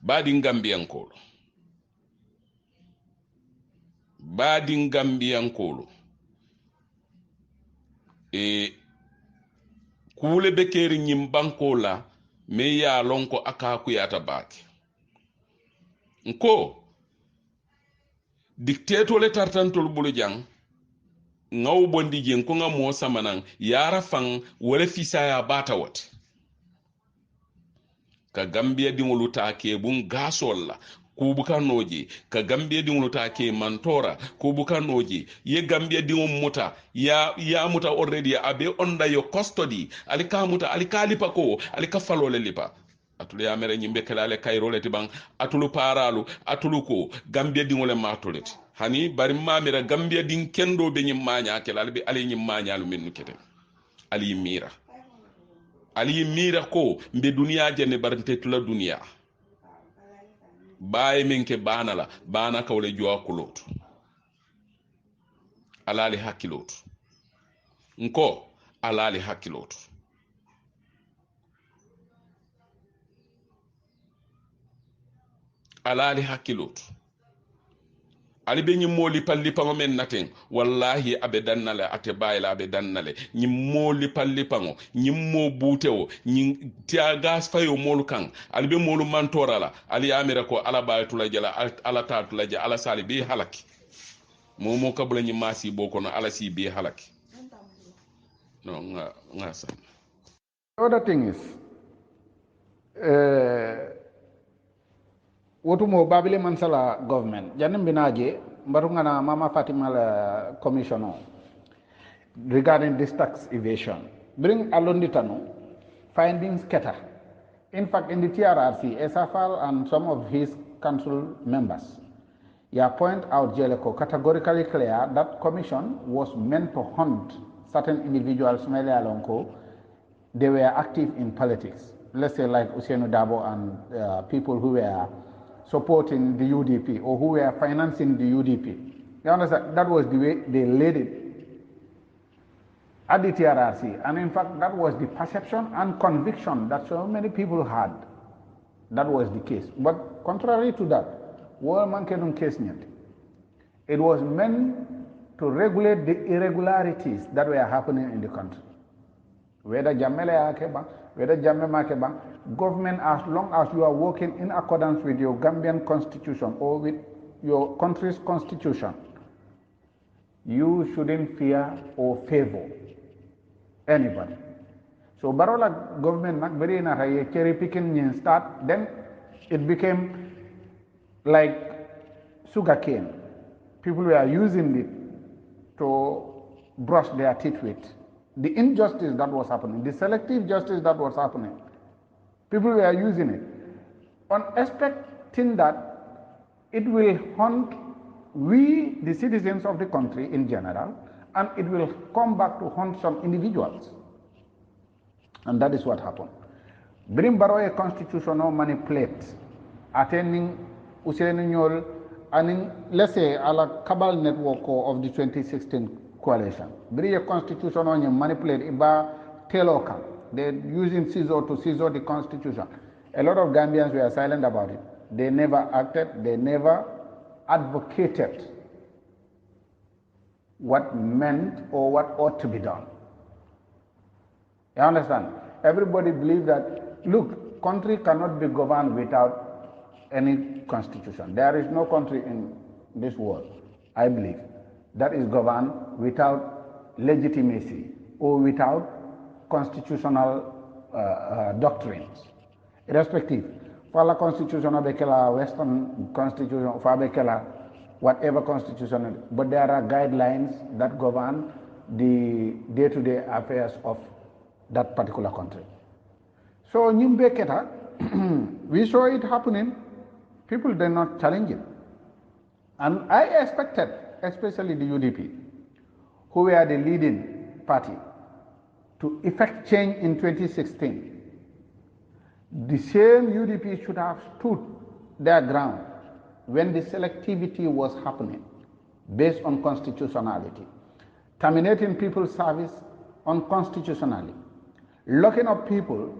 baadin gambiyankolu kuule be keri ñim banko la me ya lonko aka kuyata baake nko dictator le tartantol bulu jang ngaw bondi jen ko nga mo samanan yara fan wala fisaya bata wat ka gambia dingolu take bun gasol la kubukanoji ka gambia dingolu take mantora kubukanoji ye gambia dingum muta ya muta already abe onda yo custody alika muta alika lipa ko alika falole lipa atulu ya mere nyimbe kelale kayrole tiban atulu paralu atulu ko gambia dingole matoleti hani bari mamira gambia din kendo be nyim manya kelal be ali nyim manya lu minnu kete ali mira ko mbe duniya jenne barante tula duniya baye menke bana kawle jowa kulotu alali hakilotu nko alali hakilotu ali be ñim moli palli pango men naten wallahi abe dannale ate bayla abe dannale ñim moli palli pango ñim mo butewo ñim tiagas fayo molu kan ali be molu mantorala ali amira ko ala baytula jala ala tatula jala ala sali be halaki momo kabula ñim masi boko no ala si be halaki no nga sa. The other thing is wotumo babile mansala government janim binaje mbarungana mama Fatima la commissioner regarding this tax evasion bring alonditano findings keta. In fact, in the TRRC, Esafal and some of his council members point out Jeleko categorically clear that commission was meant to hunt certain individuals they were active in politics, let's say like Usainu Dabo and people who were supporting the UDP or who were financing the UDP. You understand? That was the way they laid it at the TRRC. And in fact, that was the perception and conviction that so many people had. That was the case. But contrary to that, it was meant to regulate the irregularities that were happening in the country. Whether government, as long as you are working in accordance with your Gambian constitution or with your country's constitution, you shouldn't fear or favor anybody. So Barola government very cherry picking start, then it became like sugarcane. People were using it to brush their teeth with. The injustice that was happening, the selective justice that was happening, people were using it, expecting that it will haunt we, the citizens of the country in general, and it will come back to haunt some individuals. And that is what happened. Brim Baroye constitutional manipulate, attending Usainu and let's say a la cabal network of the 2016 coalition. Bring constitution on you manipulate iba teloka. They're using CISO to CISO the constitution. A lot of Gambians were silent about it. They never acted, they never advocated what meant or what ought to be done. You understand? Everybody believed that, look, country cannot be governed without any constitution. There is no country in this world, I believe, that is governed without legitimacy or without constitutional doctrines, irrespective. Fala constitution of Bekela, Western constitution, Fabekela, whatever constitution, but there are guidelines that govern the day-to-day affairs of that particular country. So Nyumbeketa, we saw it happening. People did not challenge it. And I expected, especially the UDP, who were the leading party, to effect change in 2016. The same UDP should have stood their ground when the selectivity was happening based on constitutionality, terminating people's service unconstitutionally, locking up people,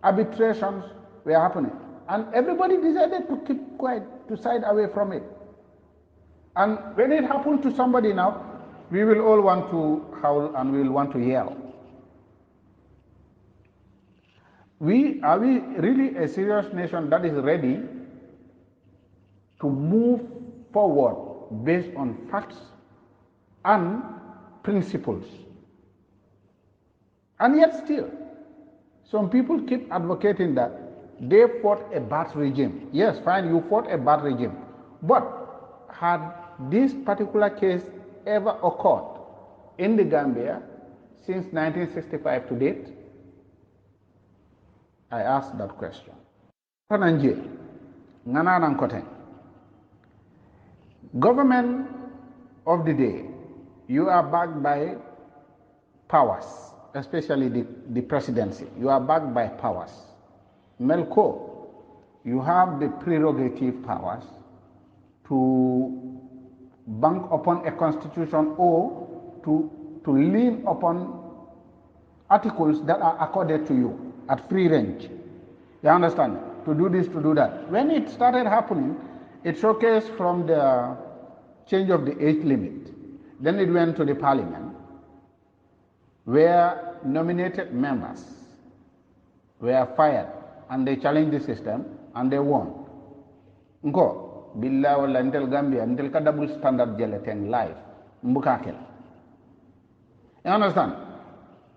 arbitrations were happening. And everybody decided to keep quiet, to side away from it. And when it happened to somebody now, we will all want to howl and we will want to yell. Are we really a serious nation that is ready to move forward based on facts and principles? And yet still, some people keep advocating that they fought a bad regime. Yes, fine, you fought a bad regime. But had this particular case ever occurred in the Gambia since 1965 to date? I asked that question. Government of the day, you are backed by powers, especially the presidency. You are backed by powers. Melco, you have the prerogative powers to bank upon a constitution or to lean upon articles that are accorded to you at free range. You understand? To do this, to do that. When it started happening, it showcased from the change of the age limit. Then it went to the parliament, where nominated members were fired and they challenged the system and they won. Nko, billah wala intel Gambia, intel ka double standard jeleteng live. Mbukakel. You understand?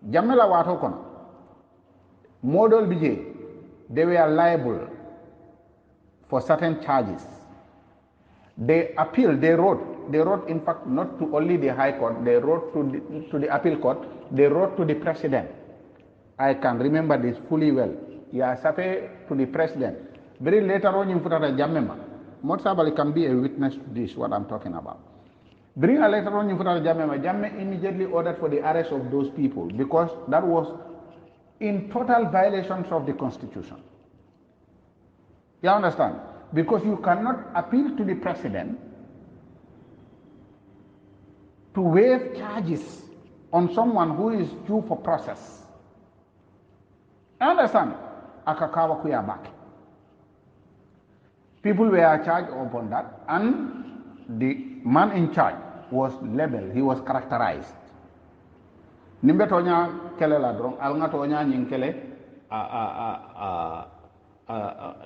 Jamela wato kono. Model BJ, they were liable for certain charges. They appealed, they wrote in fact not to only the High Court, they wrote to the Appeal Court, they wrote to the President. I can remember this fully well. Yeah, sape to the President. Very later on, you put out a Jamema. Motsabali can be a witness to this, what I'm talking about. Bring a later on, you put out a Jamema. Jamme immediately ordered for the arrest of those people because that was in total violations of the Constitution. You understand? Because you cannot appeal to the President to waive charges on someone who is due for process. You understand? Akakawa kuyabaki. People were charged upon that, and the man in charge was labeled, he was characterized. Nimbe tonya kele la drong, al nga tonya nying kele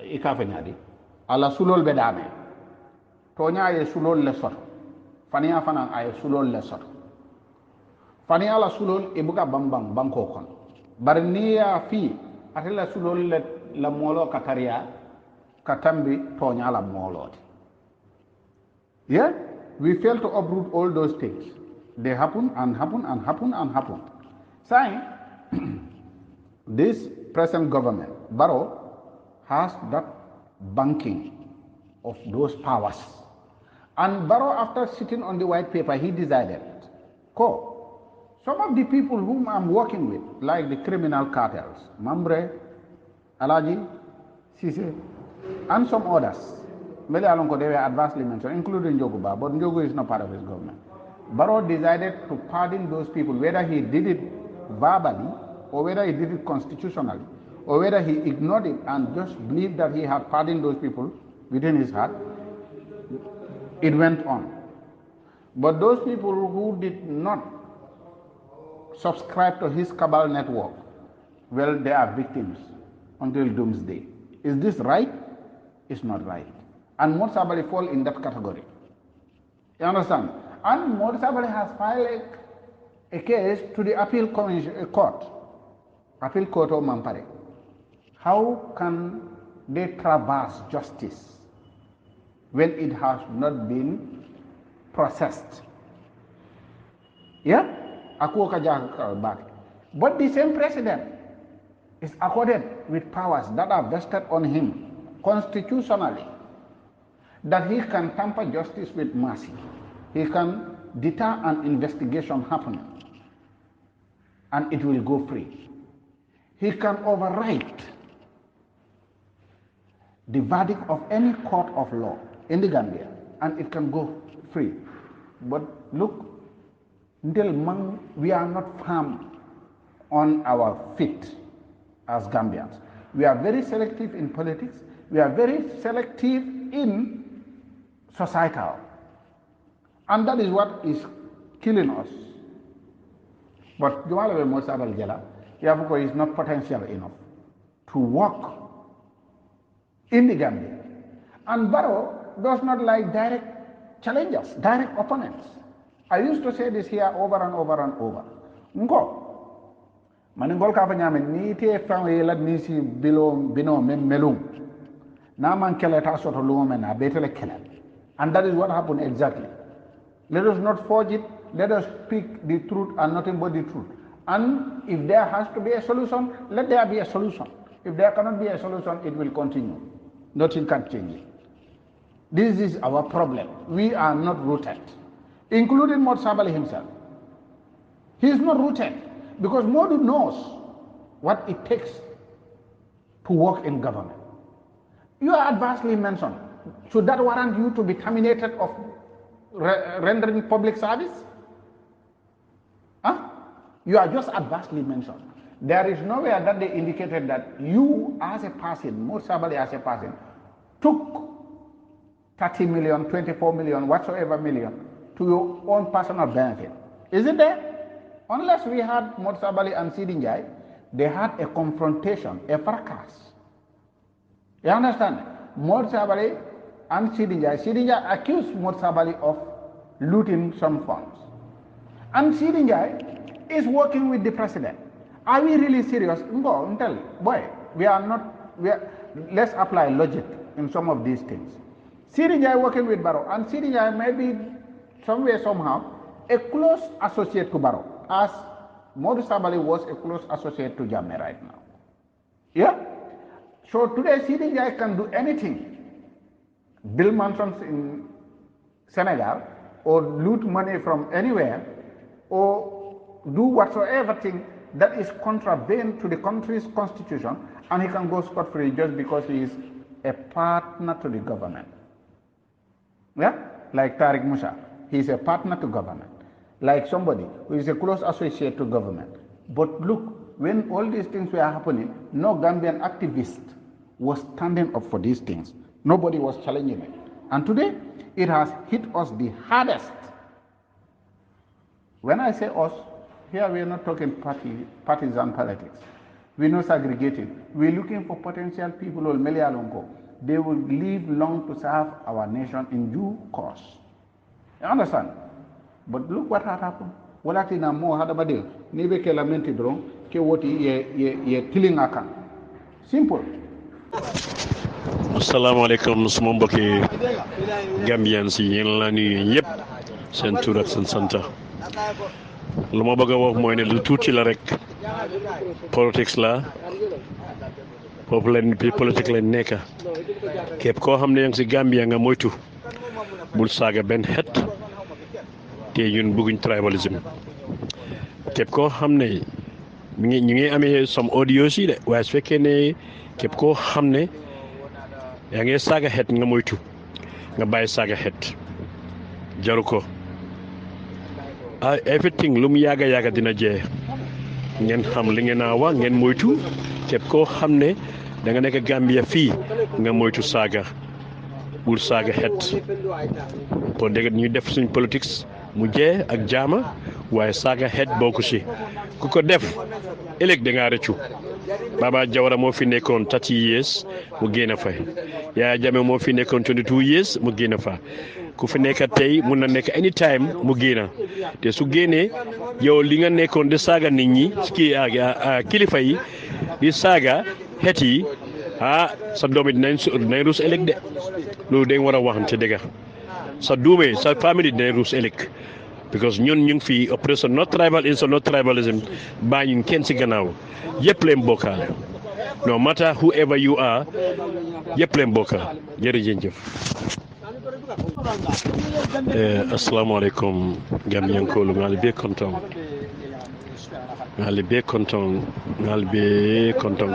ikafenyadi. Ala sulol bedame. Tonya ye sulol le soto. Fania fana ay sulol le soto. Fania la sulol ibuka bambang banko kon. Barniya fi atela sulol le la molo kataria katambi tonya la molo. Yeah? We fail to uproot all those things. They happen and happen and happen and happen. Saying this present government, Barrow, has that banking of those powers. And Barrow, after sitting on the white paper, he decided, some of the people whom I'm working with, like the criminal cartels, Mambre, Alaji, Sise, and some others, Mele Alonko, they were adversely mentioned, including Njoguba, but Njogu is not part of his government. Barrow decided to pardon those people, whether he did it verbally or whether he did it constitutionally, or whether he ignored it and just believed that he had pardoned those people within his heart. It went on. But those people who did not subscribe to his cabal network, well, they are victims until doomsday. Is this right? It's not right. And Motsabali fall in that category. You understand? And Motsabali has filed a case to the appeal court. Appeal court of Mampare. How can they traverse justice when it has not been processed? Yeah? But the same president is accorded with powers that are vested on him constitutionally, that he can tamper justice with mercy. He can deter an investigation happening, and it will go free. He can overwrite the verdict of any court of law in the Gambia, and it can go free. But look, we are not firm on our feet as Gambians. We are very selective in politics. We are very selective in societal. And that is what is killing us. But Jumalawe Musa Baljala, Yabuko is not potential enough to work in the Gambia. And Barrow does not like direct challengers, direct opponents. I used to say this here over and over and over. Ngo, maningol ka fanyame ni te fanwe la nisi bino melung. Na man kele ta soto lume na betele kele. And that is what happened exactly. Let us not forge it. Let us speak the truth and nothing but the truth. And if there has to be a solution, let there be a solution. If there cannot be a solution, it will continue. Nothing can change it. This is our problem. We are not rooted, including Mod Sabali himself. He is not rooted because Modu knows what it takes to work in government. You are adversely mentioned. Should that warrant you to be terminated of rendering public service? Huh? You are just adversely mentioned. There is nowhere that they indicated that you as a person, Mod Sabali as a person, took 30 million, 24 million, whatsoever million, to your own personal benefit. Is it there? Unless we had Mod Sabali and Sidinjai, they had a confrontation, a fracas. You understand? Mod Sabali and Sidinjai accused Mod Sabali of looting some funds. And Sidinjai is working with the president. Are we really serious? Go, tell, boy, let's apply logic in some of these things. Sidinjai working with Barrow, and Sidinjai may be somewhere, somehow, a close associate to Barrow, as Modu Sabali was a close associate to Jammeh right now. Yeah? So today, Sidinjai can do anything. Build mansions in Senegal, or loot money from anywhere, or do whatsoever thing that is contravened to the country's constitution, and he can go scot-free just because he is a partner to the government. Yeah? Like Tariq Musa, he is a partner to government. Like somebody who is a close associate to government. But look, when all these things were happening, no Gambian activist was standing up for these things. Nobody was challenging it. And today, it has hit us the hardest. When I say us, here we are not talking partisan politics. We're not segregated. We're looking for potential people who will they will live long to serve our nation in due course. You understand? But look what had happened. Walatina mo hadabadil. Nibe ke lamenti drone ke woti ye tilling akan. Simple. Assalamu alaikum suma mbokki Gambian si yéen la nuyu ñëpp seen tur ak seen sant lu ma bëgg a wax mooy ne lu tuuti la rek politics la politique la nekk képp koo xam ne yaa ngi si Gambia nga moytu bul saaga benn xeet te ñun bëgguñ tribalism képp koo xam ne ñu ngi amee some audio si de waaye su fekkee ne képp koo xam ne yaa ngi saaga xeet nga moytu nga bàyyi saaga xeet jaru ko everything lu mu yàgga dina jeex ngeen xam li ngeen a wax ngeen moytu képp koo xam ne da nga nekk Gambia fii nga moytu saaga bul saaga xeet pour dégg ñu def suñ politique mu jeex ak jaama waaye saaga xeet bokku si ku ko def ëllëg da ngaa rëccu Baba Jawara moo fi nekkoon 30 years mu génn fa Yaya Jammeh moo fi nekkoon 22 years mu génn fa ku fi nekk tey mun na nekk anytime mu génn te su génnee yow li nga nekkoon di saaga nit ñi ci kilifa yi di saaga xeet yi sa doom yi dinañ ruus ëllëg de loolu dañ war a waxante dëgg sa duumee sa famille dinañ ruus ëllëg because ñun ñu ngi fi oppression not tribal in so not tribalism baa ñu kenn si gannaaw yëpp leen bokkaale no matter whoever you are yëpp leen bokkaale jërëjëf. Assalamu alaikum Gambiankolu ngali be konton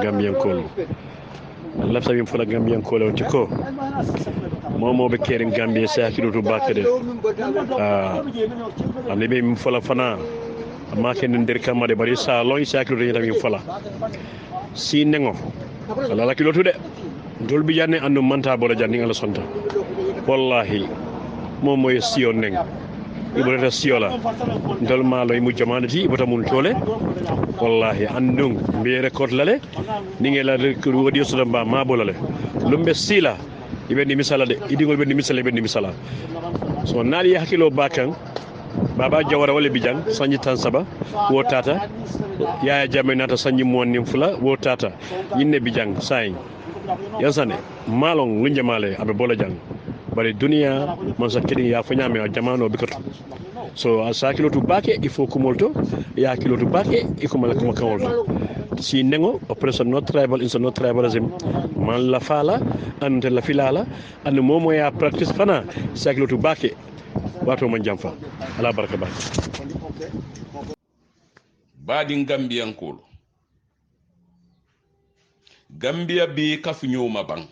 Gambiankolu lafta min fula Gambiankolu on ko momo be kerin Gambia sa kirutu bakade amne be min fula fana amma ken nder kamade bari sa loy sa kirutu min fula si nengo ala la kilotu de dol bi janne andu manta bola janni ala sonta wallahi mo moy siyo neng ibrata siyola dol malo mu jamanati ibata mun tole wallahi andung be record lale ni ngela wodi so damba ma bolale lumbe sila ibendi misala de idigol bendi misala so naali hakilo bakan baba jawara wala bijang sanji tan saba wo tata yaaya jamme nata sanji monni fula wo tata yinne bijang sayin yansane malong lunje male abe bola jang bari dunia man sa kedi ya fanyame jamano bikatu so asa kilo tu bake il faut kumolto ya kilo tu bake il faut malaka makawolto si nengo operation not tribal in not tribalism man la fala ante la filala an momo ya practice fana sa kilo tu bake wato man jamfa ala baraka ba badin gambiyankolo gambia be kafu nyoma bang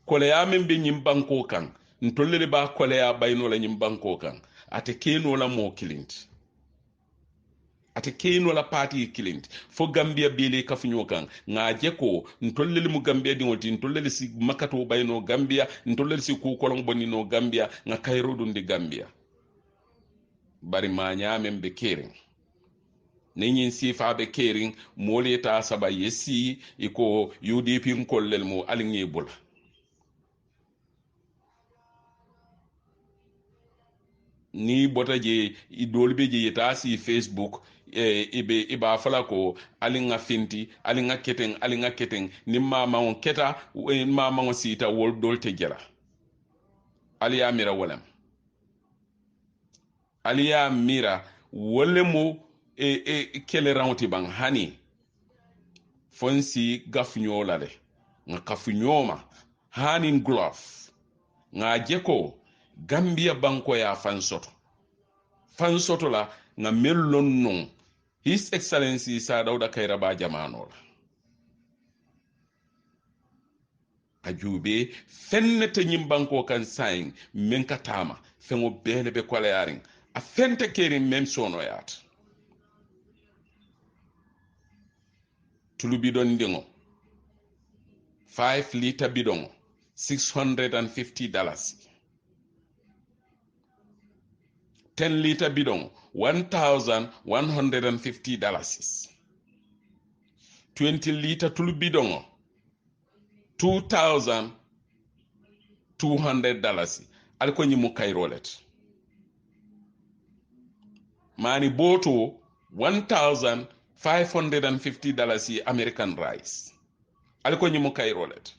kole ya men be nyim banko kan ntollele ba kole ya bayno la nyim banko kan ate keno la mo kilint ate keno la party kilint fo gambia be le kafu nyokan ngaje ko ntollele mu gambia di woti ntollele si makato bayno gambia ntollele si ku kolon bonino gambia nga kayro dundi gambia bari ma nyamen be kering nenyin sifa be kering moleta saba yesi iko UDP nkollel mo alingi bula ni bota je idolbe je yeta si Facebook iba fala ko alinga finti alinga keteng ni mama on keta mama on sita wol dolte jela aliya mira walam aliya mira wolemo kele rawti bang hani fonsi gafnyola de nga kafunyoma hanin glove nga jeko gambia banko ya fansoto la nga mellon non his excellency sa dawda kayra ba jamano la ajube fennete nyim banko kan sain men katama fengo bele be kola yarin a fente kerin mem sono yat tulu bidon ndingo 5 liter bidon $650 10 liter bidon $1,150 20 liter tulu bidon $2,200 alko nyimu kayrolet mani boto $1,550 American rice alko nyimu kayrolet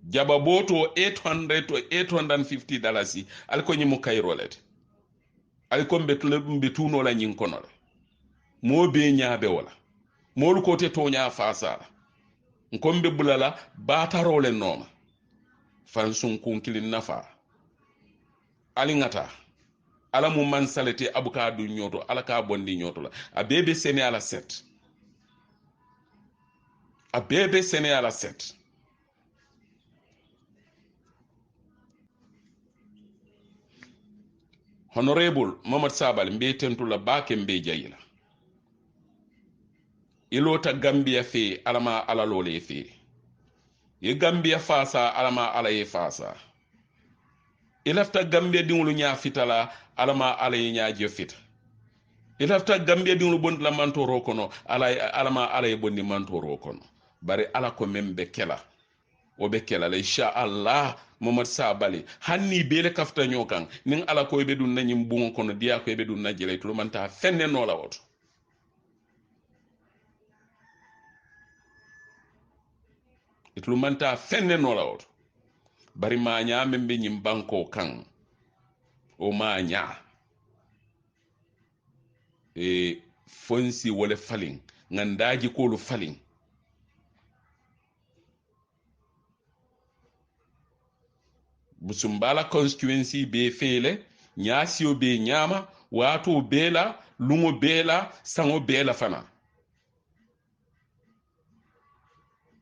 jaba boto $800 to $850 alko nyimu kayrolet alko mbetuno la nyinkono mo be nyaabe wala molu kote to nya fasara nkombe bulala batarole noma fansun kunkilin nafa alingata ala mu man salete abuka du nyoto ala ka bondi nyoto la abebe sene ala set Honorable Mohamed Sabal mbe tentula bake mbe jayila ilota Gambia fe alama ala lole fe ye Gambia fasa alama ala ye fasa ilafta Gambia dingulu nya fitala alama ala ye nya je fita ilafta Gambia dingulu bondi la mantoro kono alama ala ye bondi mantoro kono bari ala ko membe kela o be kela la insha Allah Mohamed Sabali hanni bele kafta nyokan nin ala ko be dun nanyim bungo kono dia ko be dun najele to manta fenne no la woto itlu manta fenne no la woto bari ma nya membe nyim banko kan o ma nya fonsi wole falin ngandaji ko lu falin Busumbala constituency be fele nyasio be nyama wato bela lungo bela sango bela fana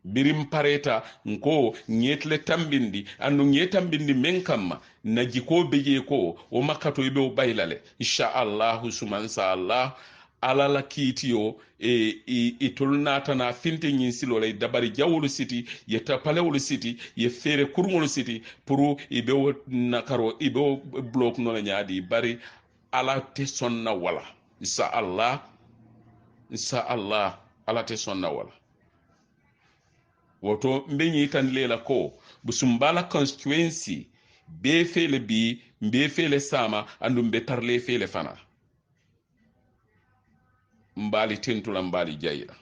birim pareta nko nyetle tambindi andu nyetambindi menkamma naji ko beje ko o makato ibe o baylale insha Allah sumansa Allah alala kiitiyo itol natana finte ñin silolay dabari jawolu siti ye tapalewolu siti ye fere kurŋolu siti pour ibe wo nakaro ibe wo block nola ñaadi bari ala te sonna wala inshallah ala te sonna wala woto mbe ñitan lela ko busumbala constituency be fele bi mbe fele sama andum be tarle fele fana mbali tentula mbali jayira